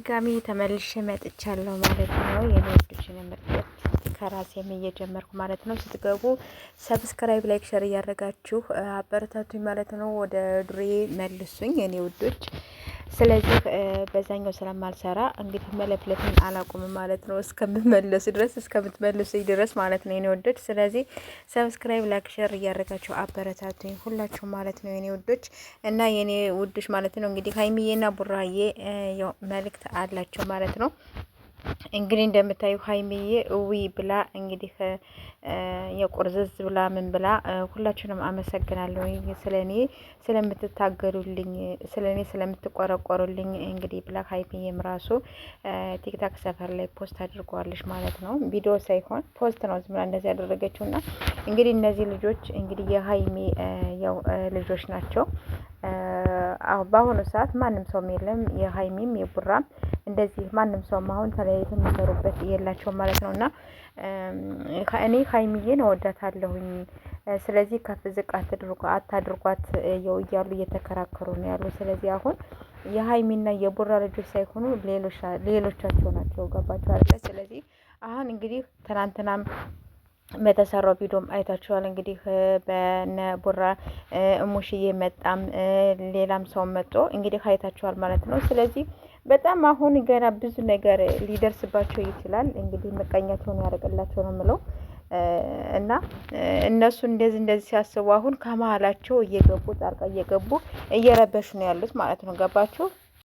በድጋሚ ተመልሼ መጥቻለሁ ማለት ነው። የኔዎችን ምርጥ ከራሴም እየጀመርኩ ማለት ነው። ስትገቡ ሰብስክራይብ፣ ላይክ፣ ሸር እያደረጋችሁ አበረታቱኝ ማለት ነው። ወደ ድሬ መልሱኝ የኔ ውዶች። ስለዚህ በዛኛው ስለማልሰራ እንግዲህ መለፍለፍን አላቁም ማለት ነው። እስከምትመልሱኝ ድረስ ማለት ነው የኔ ውዶች። ስለዚህ ሰብስክራይብ፣ ላይክ፣ ሸር እያደረጋችሁ አበረታቱኝ ሁላችሁ ማለት ነው የኔ ውዶች እና የኔ ውዶች ማለት ነው። እንግዲህ ሀይሚዬና ቡራዬ መልእክት አላቸው ማለት ነው። እንግዲህ እንደምታዩ ሀይሚዬ እዊ ብላ እንግዲህ የቁርዝዝ ብላ ምን ብላ ሁላችሁንም አመሰግናለሁ ስለኔ ስለምትታገሉልኝ ስለኔ ስለምትቆረቆሩልኝ እንግዲህ ብላ ሀይሚዬም ራሱ ቲክታክ ሰፈር ላይ ፖስት አድርገዋለች ማለት ነው። ቪዲዮ ሳይሆን ፖስት ነው ዝም ብላ እንደዚህ ያደረገችውና እንግዲህ እነዚህ ልጆች እንግዲህ የሀይሚ ያው ልጆች ናቸው። በአሁኑ ሰዓት ማንም ሰውም የለም የሀይሚም የቡራም እንደዚህ ማንም ሰውም አሁን ተለያይተው የሚሰሩበት የላቸውም ማለት ነው። እና እኔ ሀይሚዬን እወዳታለሁኝ ስለዚህ ከፍ ዝቅ አታድርጓት እያሉ እየተከራከሩ ነው ያሉ። ስለዚህ አሁን የሀይሚና የቡራ ልጆች ሳይሆኑ ሌሎቻቸው ናቸው። ገባቸው አይደለ? ስለዚህ አሁን እንግዲህ ትናንትናም በተሰራው ቪዲዮም አይታችኋል። እንግዲህ በነ ቡራ እሙሽዬ መጣም ሌላም ሰው መጦ እንግዲህ አይታችኋል ማለት ነው። ስለዚህ በጣም አሁን ገና ብዙ ነገር ሊደርስባቸው ይችላል። እንግዲህ ምቀኛቸውን ያርቅላቸው ነው የምለው እና እነሱ እንደዚህ ሲያስቡ አሁን ከመሀላቸው እየገቡ ጣልቃ እየገቡ እየረበሹ ነው ያሉት ማለት ነው። ገባችሁ?